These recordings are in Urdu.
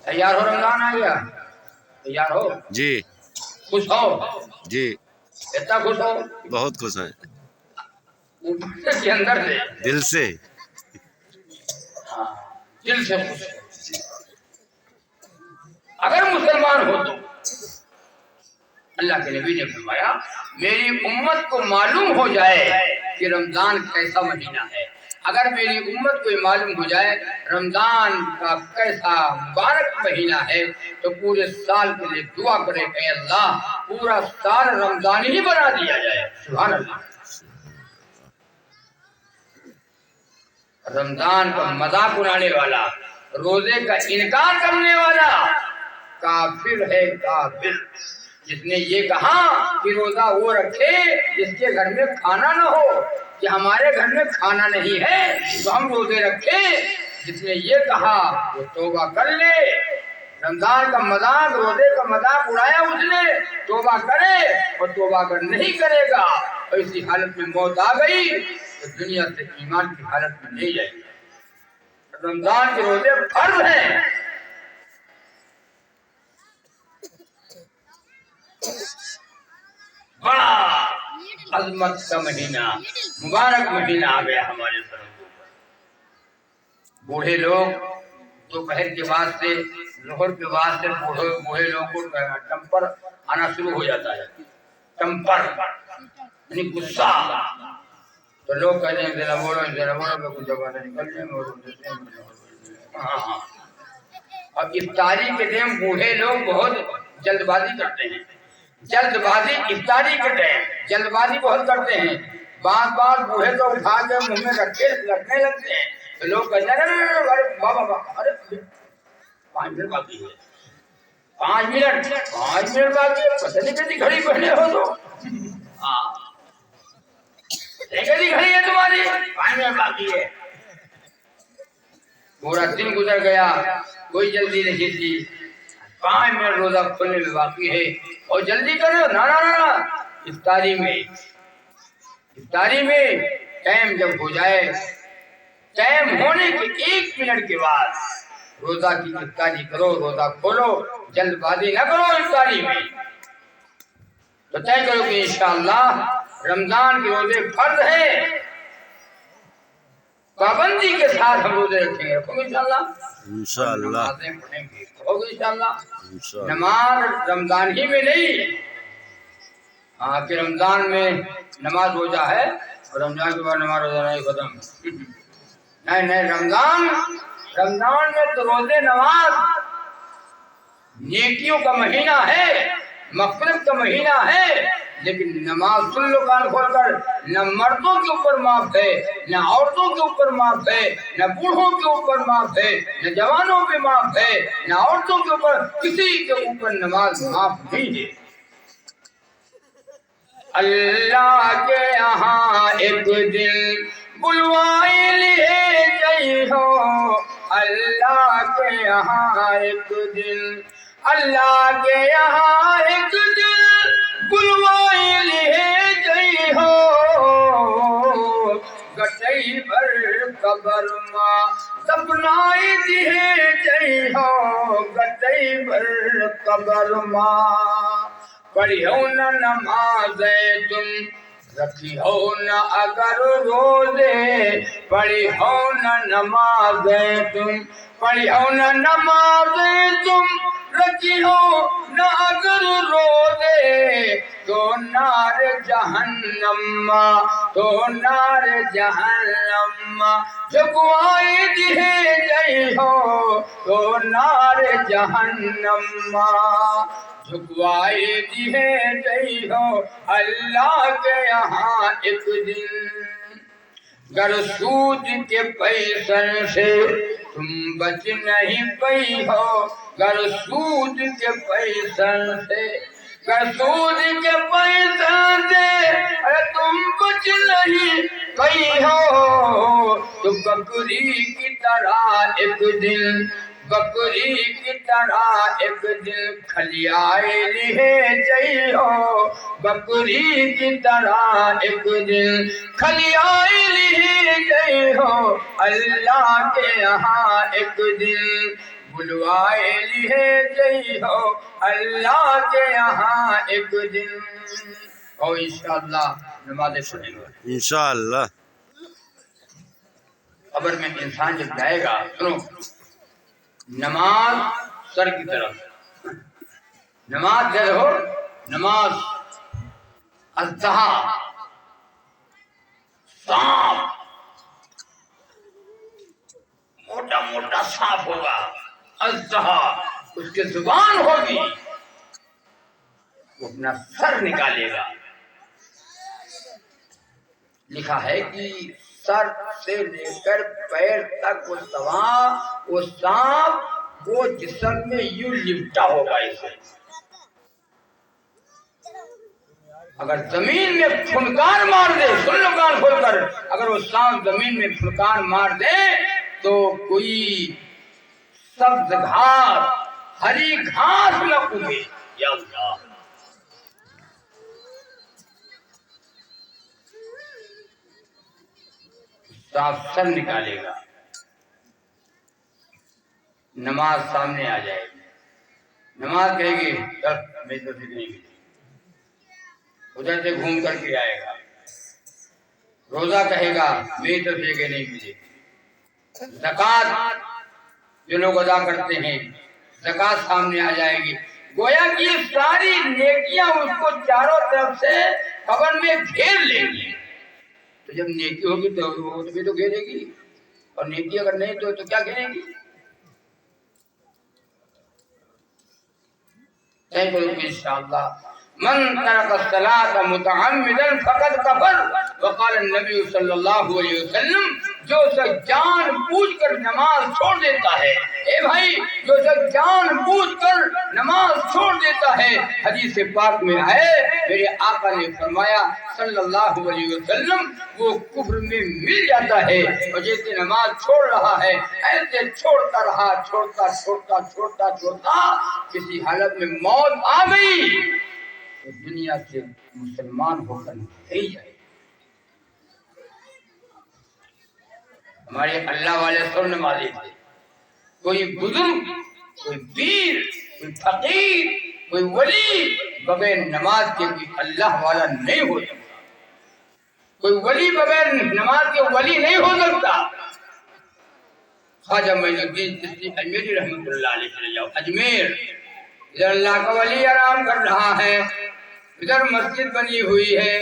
تیار ہو، رمضان آ گیا، تیار ہو، جی خوش ہو، جی اتنا خوش ہو بہت خوش ہیں اوپر کے اندر سے، دل سے. ہاں دل سے خوش ہو. اگر مسلمان ہو تو اللہ کے نبی نے فرمایا میری امت کو معلوم ہو جائے کہ رمضان کیسا مہینہ ہے، اگر میری امت کو یہ معلوم ہو جائے رمضان کا کیسا مبارک مہینہ ہے تو پورے سال کے لیے دعا کرے کہ اللہ پورا سال رمضان ہی بنا دیا جائے. سبحان اللہ. رمضان کا مذاق اڑانے والا، روزے کا انکار کرنے والا کافر ہے، کافر. جس نے یہ کہا کہ روزہ وہ رکھے جس کے گھر میں کھانا نہ ہو، کہ ہمارے گھر میں کھانا نہیں ہے تو ہم روزے رکھے، جس نے یہ کہا وہ توبہ کر لے. رمضان کا مذاق، روزے کا مذاق اڑایا اس نے، توبہ کرے، اور توبہ اگر نہیں کرے گا اور اسی حالت میں موت آ گئی تو دنیا سے ایمان کی حالت میں نہیں جائے گی. رمضان کے روزے فرض ہیں. بڑا عظمت کا مہینہ، مبارک مہینہ آ گیا ہمارے سر کے اوپر. بوڑھے لوگ دوپہر کے بعد سے، ظہر کے بعد سے بوڑھے لوگوں کو ٹمپر آنا شروع ہو جاتا ہے. ٹمپر یعنی غصہ. تو لوگ کہتے ہیں ذرا بولو میں کچھ جگہ سے نکل جائیں. ہاں. اور افطاری کے ٹائم بوڑھے لوگ بہت جلد بازی کرتے ہیں. جلد بازی افطاری کے ٹائم جلد بازی بہت کرتے ہیں. بار بار بوڑھے کو اٹھا کے منہ میں رکھنے لگتے ہیں. تو لوگ کہتے ہیں ارے بابا ارے 5 منٹ باقی ہے، 5 منٹ باقی ہے. پتہ نہیں کتنی گھڑی پہنے ہو تو. ہاں کتنی گھڑی ہے تمہاری؟ 5 منٹ باقی ہے. پورا دن گزر گیا، کوئی جلدی نہیں تھی. 5 منٹ روزہ کھلنے میں باقی ہے اور جلدی کرو. نا نا نا، افطاری میں ٹائم جب ہو جائے، ٹائم ہونے کے 1 منٹ کے بعد روزہ کی افطاری کرو، روزہ کھولو. جلد بازی نہ کرو افطاری میں. تو طے کرو کہ انشاءاللہ رمضان کے روزے فرض ہیں، پابندی کے ساتھ ہم روزے رکھیں گے. رکھو گے انشاءاللہ؟ انشاءاللہ نمازیں پڑھیں گے. رکھو گے انشاءاللہ؟ نماز رمضان ہی میں نہیں، ہاں کہ رمضان میں نماز روزہ ہے اور رمضان کے بعد نماز روزہ نہیں، ختم. نہیں، رمضان میں تو روزے نماز نیکیوں کا مہینہ ہے، مغفرت کا مہینہ ہے. لیکن نماز سن لو کان کھول کر، نہ مردوں کے اوپر معاف ہے، نہ عورتوں کے اوپر معاف ہے، نہ بوڑھوں کے اوپر معاف ہے، نہ جوانوں پہ معاف ہے، نہ عورتوں کے اوپر، کسی کے اوپر نماز معاف نہیں ہے. اللہ کے یہاں ایک دن بلوائے لیے گئی ہو، اللہ کے یہاں ایک دن، اللہ کے یہاں ایک دن بلوائے لیے گئی ہو. گٹئی بھر قبر ماں دفنائی دیے گئی ہو، گٹئی بھر قبر ماں. پڑھی ہو نہ نمازیں تم، رکھی ہو نہ اگر روزے، پڑھی ہو نہ نمازیں تم، پڑھی ہو نہ نمازیں تم، رکھی ہو نہ اگر روزے، تو نار جہنم، تو نار جہنم جھکوائی دیے گئی ہو، تو نار جہنم جھکوائی دیے گئی ہو اللہ کے یہاں ایک دن. گر سود کے پیسن سے تم بچ نہیں پئی ہو، گر سود کے پیسن سے، گر سود کے پیسن سے ارے تم بچ نہیں پئی ہو، تو بکری کی طرح ایک دن، بکری کی طرح ایک دن کھلیائے لیے گئی ہو، بکری کی طرح ایک دن کھلیائے لیے گئی ہو اللہ کے یہاں ایک دن. بلوائے لیے جئی ہو اللہ کے یہاں ایک دن. اور انشاءاللہ نمازیں پڑھیں گے. انشاءاللہ. قبر میں انسان جب جائے گا، سنو، نماز سر کی طرف، نماز جب ہو، نماز اضحیٰ سانپ، موٹا موٹا سانپ ہوگا، اضحیٰ اس کی زبان ہوگی، وہ اپنا سر نکالے گا. لکھا ہے کہ سر سے لے کر پیر تک وہ سانپ وہ جسم میں یوں لپٹا ہوگا. اسے اگر زمین میں پھنکار مار دے، سن لو کان کھول کر، اگر وہ سانپ زمین میں پھنکار مار دے تو کوئی سبز گھاس، ہری گھاس نہ اگے. یا اللہ، سانپ سر نکالے گا، نماز سامنے آ جائے گی. نماز کہے گی میری تو نہیں ملی، ادھر سے گھوم کر کے آئے گا. روزہ کہے گا میری تو نہیں ملی. زکوٰۃ جو لوگ ادا کرتے ہیں، زکوٰۃ سامنے آ جائے گی. گویا کہ یہ ساری نیکیاں اس کو چاروں طرف سے قبر میں گھیر لیں گی. تو جب نیکی ہوگی تو وہ بھی تو گھیرے گی، اور نیکی اگر نہیں تو کیا گھیرے گی؟ انشاءاللہ من ترک الصلاۃ متعمدا فقد کفر. وقال النبی صلی اللہ علیہ وسلم جو شخص جان بوجھ کر نماز چھوڑ دیتا ہے، اے بھائی جو شخص جان بوجھ کر نماز چھوڑ دیتا ہے، حدیث پاک میں ہے میرے آقا نے فرمایا صلی اللہ علیہ وسلم وہ کفر میں مل جاتا ہے. اور جیسے نماز چھوڑ رہا ہے ایسے چھوڑتا رہا، چھوڑتا کسی حالت میں موت آ گئی تو دنیا سے مسلمان ہو کر نہیں جائے. ہمارے اللہ والے سب نمازی تھے. کوئی بزرگ، کوئی پیر، کوئی فقیر، کوئی ولی بغیر نماز کے کوئی اللہ والا نہیں ہو سکتا. کوئی ولی بغیر نماز کے ولی نہیں ہو سکتا. خواجہ معین الدین چشتی اجمیری رحمۃ اللہ علیہ چلے جاؤ اجمیر، ادھر اللہ کا ولی آرام کر رہا ہے، ادھر مسجد بنی ہوئی ہے،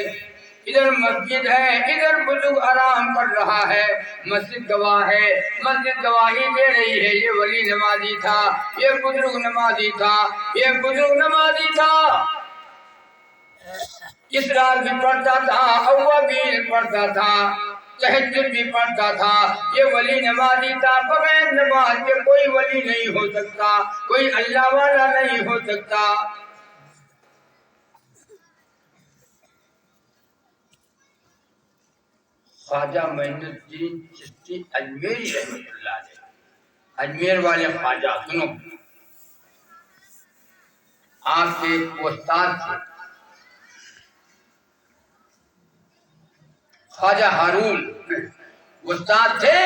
ادھر مسجد ہے، ادھر بزرگ آرام کر رہا ہے. مسجد گواہ ہے، مسجد گواہی دے رہی ہے یہ ولی نمازی تھا، یہ بزرگ نمازی تھا، یہ بزرگ نمازی تھا. اسرار بھی پڑھتا تھا، اوابین پڑھتا تھا، تہجد بھی پڑھتا تھا. یہ ولی نمازی تھا. بغیر نماز کے کوئی ولی نہیں ہو سکتا، کوئی اللہ والا نہیں ہو سکتا. خواجہ معین الدین چشتی اجمیری رحمۃ اللہ علیہ، اجمیر والے خواجہ سنو، آپ کے استاد تھے خواجہ ہارون. استاد تھے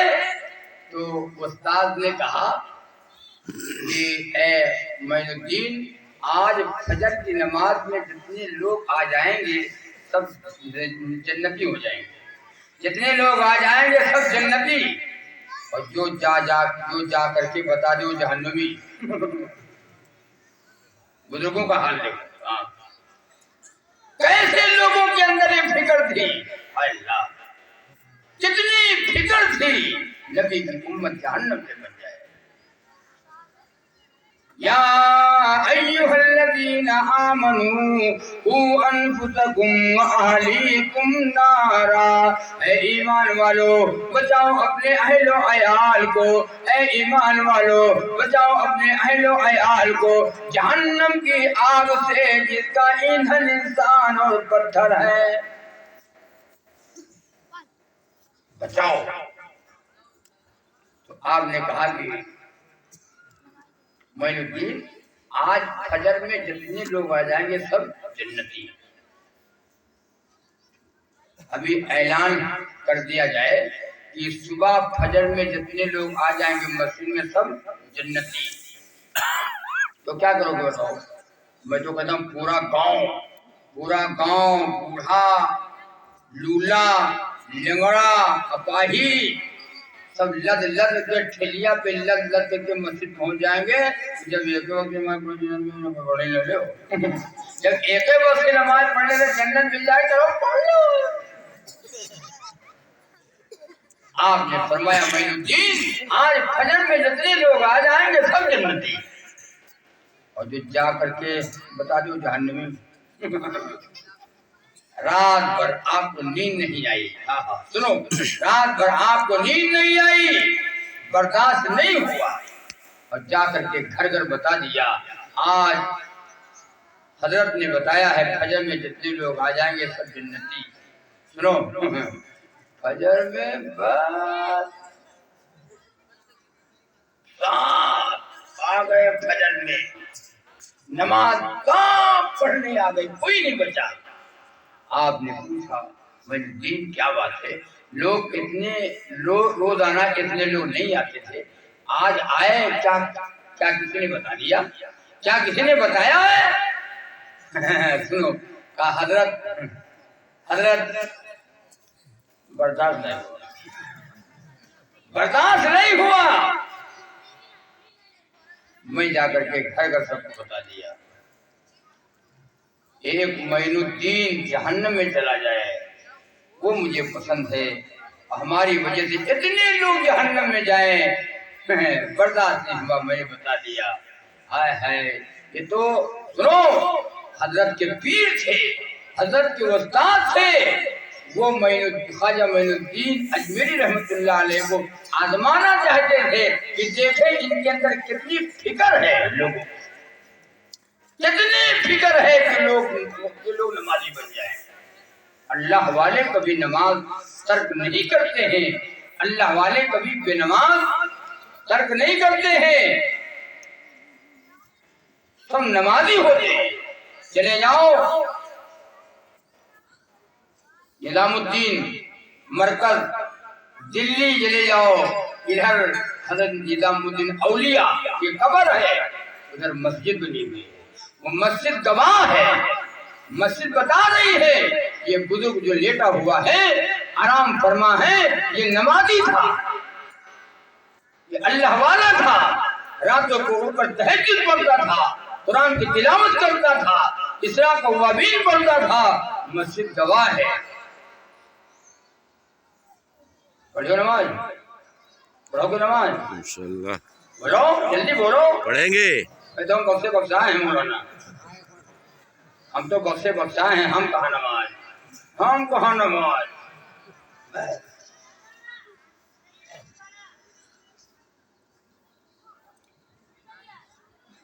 تو استاد نے کہا کہ اے معین الدین آج فجر کی نماز میں جتنے لوگ آ جائیں گے سب جنتی ہو جائیں گے. جتنے لوگ آ جائیں گے سب جنتی، اور جو جا کر کے بتا دے وہ جہنمی. بزرگوں کا حال دیکھو کیسے لوگوں کے اندر یہ فکر تھی. اللہ کتنی فکر تھی نبی کی امت جہنم سے بچ جائے. یا ایھا الذین آمنوا قوا انفسکم واہلیکم نارا. اے ایمان والو بچاؤ اپنے اہل و عیال کو، اے ایمان والو بچاؤ اپنے اہل و عیال کو جہنم کی آگ سے جس کا ایندھن انسان اور پتھر ہے. بچاؤ. تو آپ نے کہا کہ معین الدین آج فجر میں جتنے لوگ آ جائیں گے سب جنتی. ابھی اعلان کر دیا جائے کہ صبح فجر میں جتنے لوگ آ جائیں گے مسجد میں سب جنتی. تو کیا کرو گے بتاؤ؟ میں تو کہتا ہوں پورا گاؤں بوڑھا لولا لنگڑا اپاہی سب لد لد کے ٹھیلیا پہ لد کے مسجد پہنچ جائیں گے. جب ایک وقت بڑے لگے ہو جب ایک وقت کی نماز پڑھنے سے جنت مل جائے تو پڑھ لو. آپ نے فرمایا معین الدین آج فجر میں جتنے لوگ آ جائیں گے سب جنتی, اور جو جا کر کے بتا دو جہنمی. رات بھر آپ کو نیند نہیں آئی, سنو, رات بھر آپ کو نیند نہیں آئی, برداشت نہیں ہوا, اور جا کر کے گھر بتا دیا آج حضرت نے بتایا ہے فجر میں جتنے لوگ آ جائیں گے سب جنتی. سنو, فجر میں بس آ گئے, فجر میں نماز پڑھنے آ گئی, کوئی نہیں بچا. آپ نے پوچھا معین الدین کیا بات ہے, لوگ اتنے روزانہ اتنے لوگ نہیں آتے تھے, آج آئے, کیا کسی نے بتا دیا, کیا کسی نے بتایا ہے؟ سنو, کہا حضرت برداشت نہیں ہوا. میں جا کر کے گھر سب کو بتا دیا. ایک معین الدین جہنم میں چلا جائے وہ مجھے پسند ہے, ہماری وجہ سے اتنے لوگ جہنم میں جائیں برداشت نہیں ہوا. میں نے بتا دیا. ہائے ہائے, یہ تو سنو, حضرت کے پیر تھے, حضرت کے استاد تھے, وہ خواجہ معین الدین اجمیری رحمت اللہ علیہ کو آزمانا چاہتے تھے کہ دیکھیں ان کے اندر کتنی فکر ہے, لوگوں کتنی فکر ہے کہ لوگ نمازی بن جائیں. اللہ والے کبھی نماز ترک نہیں کرتے ہیں, اللہ والے کبھی بے نماز ترک نہیں کرتے ہیں, سب نمازی ہوتے ہیں. چلے جاؤ نظام الدین مرکز دلی چلے جاؤ, ادھر حضرت نظام الدین اولیاء کی قبر ہے, ادھر مسجد بنی ہوئی ہے, وہ مسجد گواہ ہے, مسجد بتا رہی ہے یہ بزرگ جو لیٹا ہوا ہے آرام فرما ہے, یہ نمازی تھا, یہ اللہ والا تھا, راتوں کو اوپر تہجد پڑھتا تھا, قرآن کی تلاوت کرتا تھا, اسراء کو وابین پڑھتا تھا. مسجد گواہ ہے. پڑھو نماز, پڑھو گے نماز انشاءاللہ بولو, جلدی بولو. پڑھیں گے. تو ہم بخشے بخشائے ہیں مولانا, ہم تو بخشے بخشائے ہیں, ہم کہاں نماز, ہم کہاں نماز.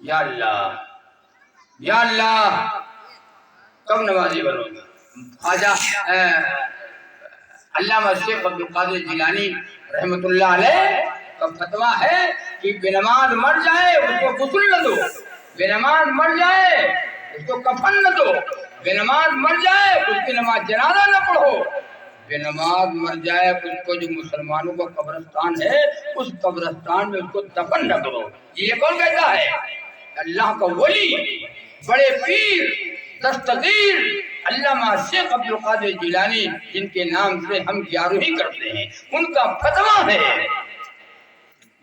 یا اللہ, یا اللہ, کب نمازی بنو گے؟ خواجہ علامہ شیخ عبد القادر جیلانی رحمت اللہ علیہ کا فتویٰ ہے کہ بے نماز مر جائے اس کو غسل نہ دو, بے نماز مر جائے اس کو کفن نہ دو, بے نماز مر جائے اس کی نماز جنازہ نہ پڑھو, بے نماز مر جائے اس کو جو مسلمانوں کا قبرستان ہے اس قبرستان میں اس کو دفن نہ کرو. یہ کون کہتا ہے؟ اللہ کا ولی, بڑے پیر, دستگیر علامہ شیخ عبد القادر جیلانی, جن کے نام سے ہم گیارہویں کرتے ہیں, ان کا فتویٰ ہے.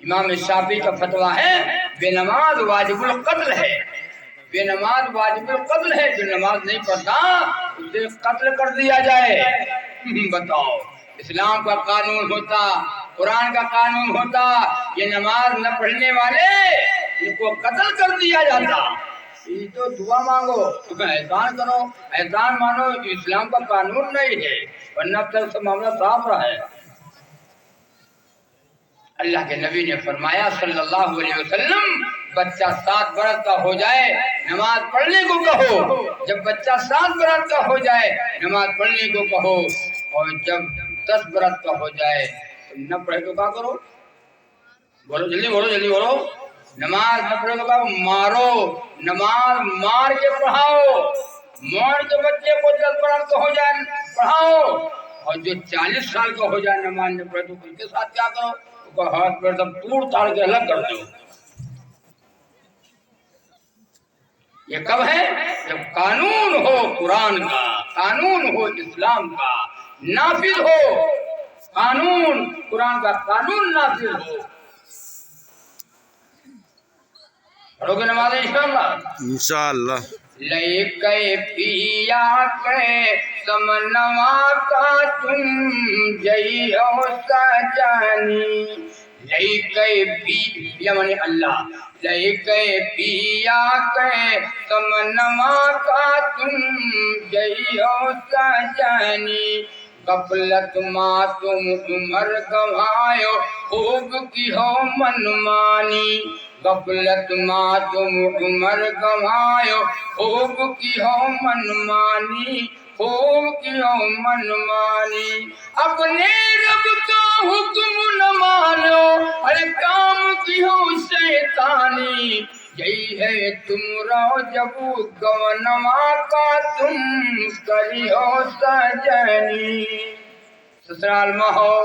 امام شافعی کا فتویٰ ہے بے نماز واجب القتل ہے, بے نماز واجب القتل ہے, جو نماز نہیں پڑھتا اسے قتل کر دیا جائے. بتاؤ, اسلام کا قانون ہوتا, قرآن کا قانون ہوتا, یہ نماز نہ پڑھنے والے ان کو قتل کر دیا جاتا. یہ تو دعا مانگو, احسان کرو, احسان مانو, اسلام کا قانون نہیں ہے, ورنہ تک سے معاملہ صاف رہا ہے. اللہ کے نبی نے فرمایا صلی اللہ علیہ وسلم, بچہ 7 برس کا ہو جائے نماز پڑھنے کو کہو, جب بچہ 7 برس کا ہو جائے نماز پڑھنے کو کہو, اور جب 10 برس کا ہو جائے تو نہ پڑھے تو کیا کرو؟ بولو جلدی, بولو جلدی بولو. نماز نہ پڑھے تو کہا مارو, نماز مار کے پڑھاؤ, مار کے بچے کو 10 برس کا ہو جائے پڑھاؤ, اور جو 40 سال کا ہو جائے نماز نہ پڑھے تو اس کے ساتھ کیا کرو؟ ہاتھ پیر سب توڑ تاڑ کے الگ کر دو. یہ کب ہے؟ جب قانون ہو قرآن کا، قانون ہو اسلام کا، نافذ ہو قانون، قرآن کا قانون نافذ ہو. پڑھو گے نماز انشاءاللہ؟ انشاءاللہ. لے کے پیا کے سمنوا کا تم جئیو سجانی. لے کے پیا یعنی اللہ، لے کے پیا کے سمنوا کا تم جئیو سجانی. غفلت ما تم عمر گوایو خوب کی ہو منمانی. غفلت ما تم عمر گوایو خوب کی ہو منمانی، خوب کی ہو منمانی. اپنے رب کا حکم نہ مانو، ہر کام کی ہو شیطانی. یہی ہے تم رو جب گونما کا تم کری ہو سجنی. سسرال میں ہو،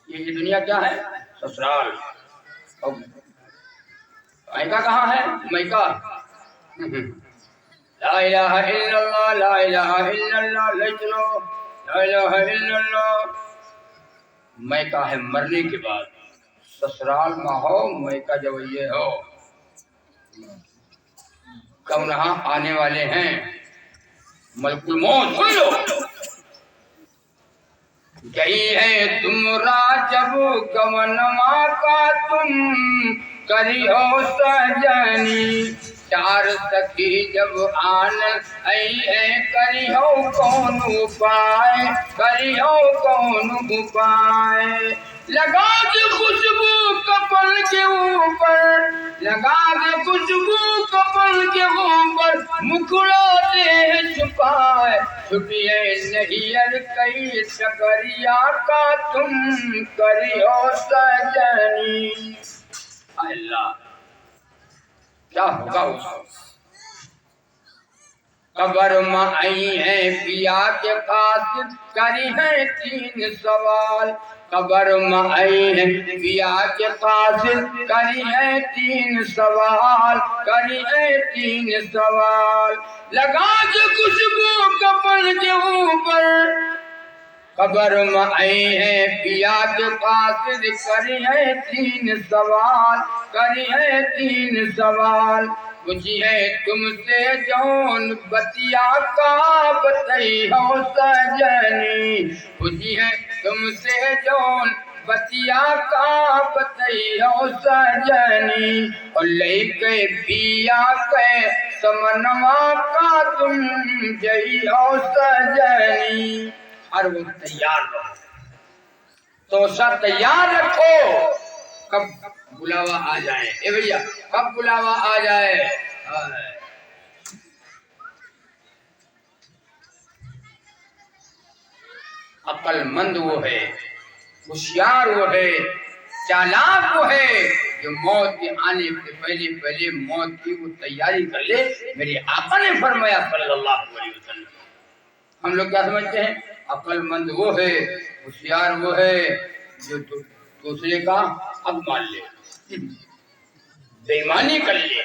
یہ دنیا کیا ہے؟ سسرال. میکا کہاں ہے؟ میکا لا الہ الا اللہ، لا الہ الا اللہ، لے چلو لا الہ الا اللہ. میکا ہے مرنے کے بعد. سسرال میں ہو میکا جب یہ ہو. کب یہاں آنے والے ہیں ملک الموت. سن لو، یہی ہے تمرا جب گونما کا تم کری ہو سجنی. چار سخی جب آن ای ہے کری ہو کون اپائے، کری ہو کون اپائے. لگا دے خوشبو کپل کے اوپر، لگا دے خوشبو کپل کے اوپر، مکھڑا دے چھپائے. چھٹیے نہیں ار کئی سکریا کا تم کری ہو سجنی. اللہ کیا ہوگا اس کو. قبر میں آئی ہیں پیا کے قاصد کری ہیں 3 سوال. قبر میں آئی ہیں پیا کے قاصد کری ہیں 3 سوال، کری ہیں 3 سوال. لگا کے خوشبو کپل کے اوپر. قبر میں آئی ہیں پیا کے قاصد کری ہیں 3 سوال، کری ہیں 3 سوال. پوچھی ہے تم سے جون بتیا کا بتائی ہو سجنی. پوچھی ہے تم سے جون بتیا کا بتائی ہو سجنی. اور لے کے پیا کے سمنوا کا تم جئی ہو سجنی. ہر وہ تیار رہو، تو سب تیار رکھو کب بلاوا آ جائے. اے بھیا کب بلاوا آ جائے. عقل مند وہ ہے، ہوشیار وہ ہے، چالاک وہ ہے جو موت کے آنے سے پہلے پہلے موت کی وہ تیاری کر لے. میرے آقا نے فرمایا صلی اللہ علیہ وسلم. ہم لوگ کیا سمجھتے ہیں؟ عقل مند وہ ہے، ہوشیار وہ ہے جو دوسرے کا حق مان لے، بے ایمانی کر لے.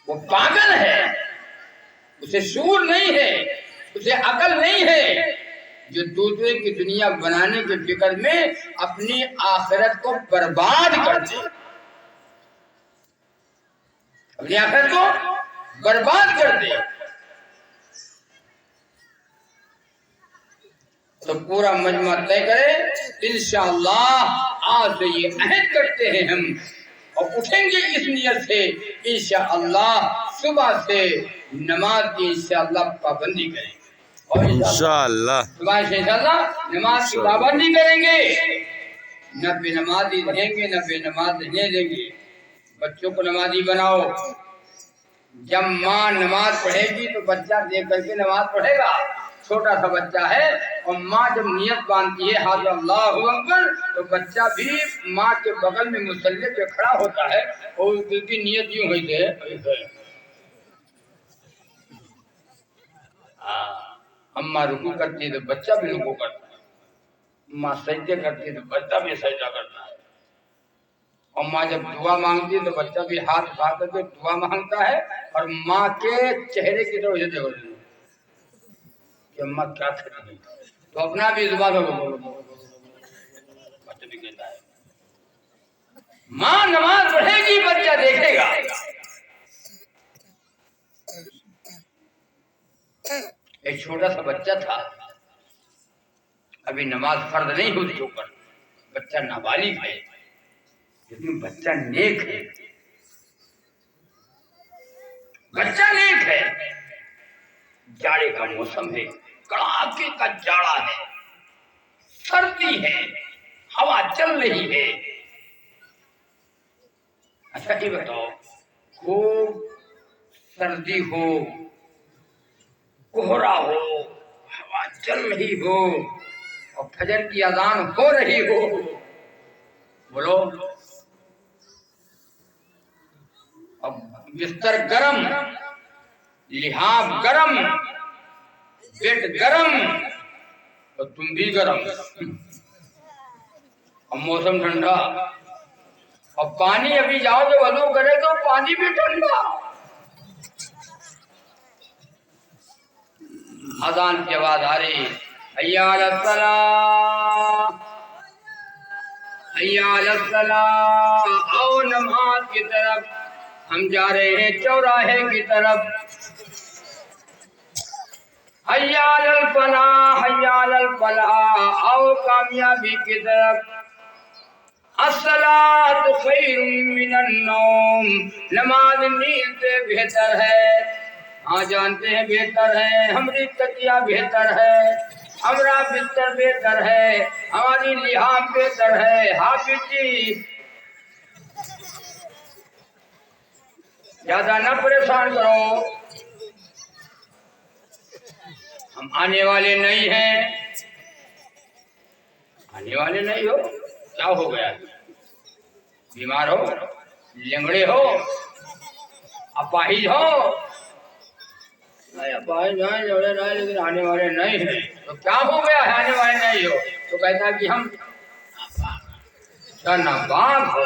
وہ پاگل ہے، اسے شعور نہیں ہے، اسے عقل نہیں ہے، جو دوسرے کی دنیا بنانے کے فکر میں اپنی آخرت کو برباد کر دے، اپنی آخرت کو برباد کر دے. تو پورا مجمع طے کرے انشاءاللہ. آج سے یہ عہد کرتے ہیں ہم، اور اٹھیں گے اس نیت سے انشاءاللہ صبح سے نماز کی انشاءاللہ پابندی کریں گے. اور انشاءاللہ صبح سے انشاءاللہ نماز کی پابندی کریں گے. نہ بے نمازی رہیں گے، نہ بے نماز رہنے دیں گے. بچوں کو نمازی بناؤ. جب ماں نماز پڑھے گی تو بچہ دیکھ کر کے نماز پڑھے گا. چھوٹا سا بچہ ہے اور ماں جب نیت باندھتی ہے حاضر اللہ اکبر، تو بچہ بھی ماں کے بغل میں مصلی پہ کھڑا ہوتا ہے اور اس کی نیت یوں ہوئی ہے. اماں رکوع کرتی ہے تو بچہ بھی رکوع کرتا ہے، ماں سجدے کرتی ہے تو بچہ بھی سجدہ کرتا ہے. اور ماں جب دعا مانگتی ہے تو بچہ بھی ہاتھ اٹھا کر کے دعا مانگتا ہے اور ماں کے چہرے کی طرف دیکھو کہ اماں کیا کر رہی ہے، تو اپنا بھی زبان ہو بچہ بھی کہتا ہے ماں نماز پڑھے گی بچہ دیکھے گا۔ ایک چھوٹا سا بچہ تھا، ابھی نماز فرض نہیں ہوئی اس کے اوپر، بچہ نابالغ ہے لیکن بچہ نیک ہے، بچہ نیک ہے۔ جاڑے کا موسم ہے، کڑاکے کا جاڑا ہے، سردی ہے، ہوا چل رہی ہے۔ اچھا یہ بتاؤ، خوب سردی ہو، کوہرا ہو، ہوا چل رہی ہو اور فجر کی اذان ہو رہی ہو، بولو، اب بستر گرم، لحاف گرم، بیڈ گرم اور تم بھی گرم، اب موسم ٹھنڈا، اب پانی ابھی جاؤ تو وضو کرے تو پانی بھی ٹھنڈا۔ اذان کی آواز آ رہی، حی علی الصلاۃ، حی علی الصلاۃ، آؤ نماز کی طرف، ہم جا رہے ہیں چوراہے کی طرف۔ حی علی الفلاح، حی علی الفلاح، آؤ کامیابی کی طرف۔ الصلاۃ خیر من النوم، نماز نیند سے بہتر ہے۔ ہاں جانتے ہیں بہتر ہے، ہماری تکیہ بہتر ہے، ہمارا بستر بہتر ہے، ہماری لحاف بہتر ہے۔ حافظ جی زیادہ نہ پریشان کرو، ہم آنے والے نہیں ہیں۔ آنے والے نہیں ہو، کیا ہو گیا؟ بیمار ہو، لنگڑے ہو، اپاہج ہو؟ اپاہج ہیں، لنگڑے رہے لیکن آنے والے نہیں ہیں، تو کیا ہو گیا ہے آنے والے نہیں ہو؟ تو کہتا کہ ہم ناپاک ہو۔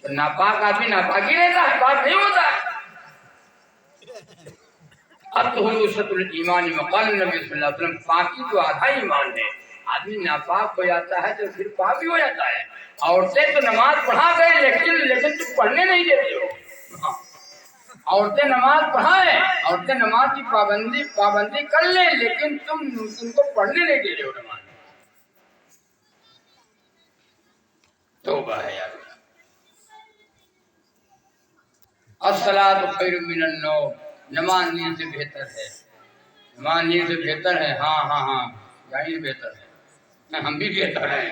تو ناپاک آدمی ناپاک ہی رہتا ہے، پاک نہیں ہوتا ہے۔ الطہور شطر الایمان، مقال نبی صلی اللہ علیہ وسلم، پاکی تو آدھا ایمان ہے۔ آدمی ناپاک ہو جاتا ہے تو پھر پاک بھی ہو جاتا ہے۔ عورتیں تو نماز پڑھا گئے لیکن تم پڑھنے نہیں دیتے ہو۔ عورتیں نماز پڑھائیں، عورتیں نماز کی پابندی کر لیں لیکن تم کو پڑھنے نہیں دے رہے ہو نماز۔ توبہ ہے یار۔ الصلاۃ خیر من النوم، نماز نیند سے بہتر ہے، نماز نیند سے بہتر ہے۔ ہاں ہاں ہاں جائیں بہتر ہے، ہم بھی بہتر ہیں،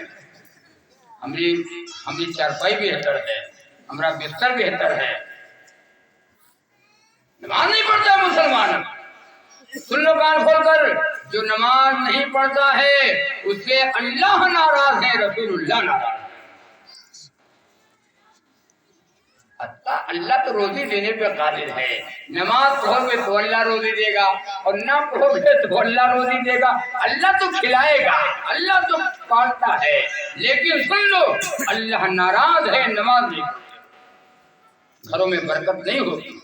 ہماری چارپائی بہتر ہے، ہمارا بستر بہتر ہے۔ نماز نہیں پڑھتا مسلمان، سن لو کان کھول کر، جو نماز نہیں پڑھتا ہے اس سے اللہ ناراض ہے، رسول اللہ ناراض ہے۔ اللہ تو روزی دینے پہ قادر ہے، نماز پڑھو گے تو اللہ روزی دے گا اور نہ پڑھو گے تو اللہ روزی دے گا۔ اللہ تو کھلائے گا، اللہ تو پالتا ہے، لیکن سن لو اللہ ناراض ہے نماز نہیں پڑھو۔ گھروں میں برکت نہیں ہوگی،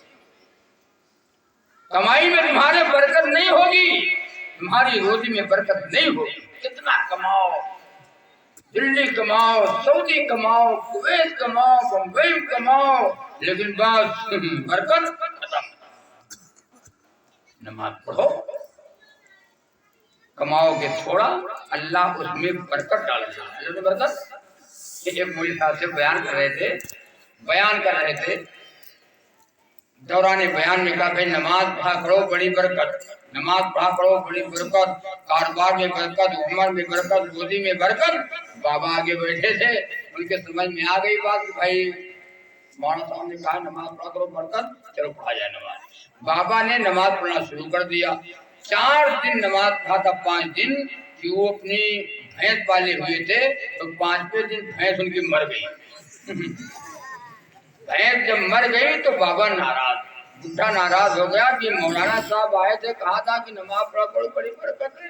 کمائی میں تمہارے برکت نہیں ہوگی، تمہاری روزی میں برکت نہیں ہوگی۔ کتنا کماؤ، دلی کماؤ، سعودی کماؤ، کویت کماؤ، بمبئی کماؤ، لیکن بس برکت ختم۔ نماز پڑھو، کماؤ گے تھوڑا، اللہ اس میں برکت ڈال دے گا۔ اللہ نے برکت، ایک مولوی صاحب سے بیان کر رہے تھے، دوران بیان میں کہا کہ نماز پڑھا کرو بڑی برکت، نماز پڑھا کرو بڑی برکت، کاروبار میں برکت، عمر میں برکت، روزی میں برکت۔ بابا آگے بیٹھے تھے، ان کے سمجھ میں آ گئی بات کہ بھائی مولانا صاحب نے کہا نماز پڑھا کرو برکت، چلو پڑھا جائے نماز۔ بابا نے نماز پڑھنا شروع کر دیا، 4 دن نماز پڑھا تھا، 5 دن کہ وہ اپنی بھینس پالے ہوئے تھے تو 5ویں دن بھینس ان کی مر گئی۔ بھینس جب مر گئی تو بابا ناراض، بڈھا ناراض ہو گیا کہ مولانا صاحب آئے تھے، کہا تھا کہ نماز پڑھا کرو بڑی برکت ہے،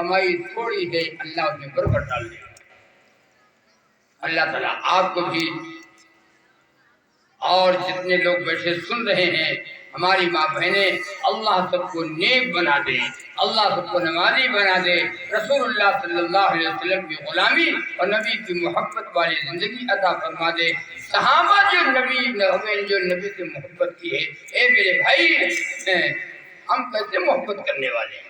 کمائی تھوڑی ہے، اللہ اس میں برکت ڈال دے گا۔ اللہ تعالیٰ آپ کو بھی اور جتنے لوگ بیٹھے سن رہے ہیں، ہماری ماں بہنیں، اللہ سب کو نیک بنا دے، اللہ سب کو نمازی بنا دے، رسول اللہ صلی اللہ علیہ وسلم کی غلامی اور نبی کی محبت والی زندگی عطا فرما دے۔ صحابہ جو نبی سے محبت کی ہے، اے میرے بھائی، ہم کیسے محبت کرنے والے ہیں؟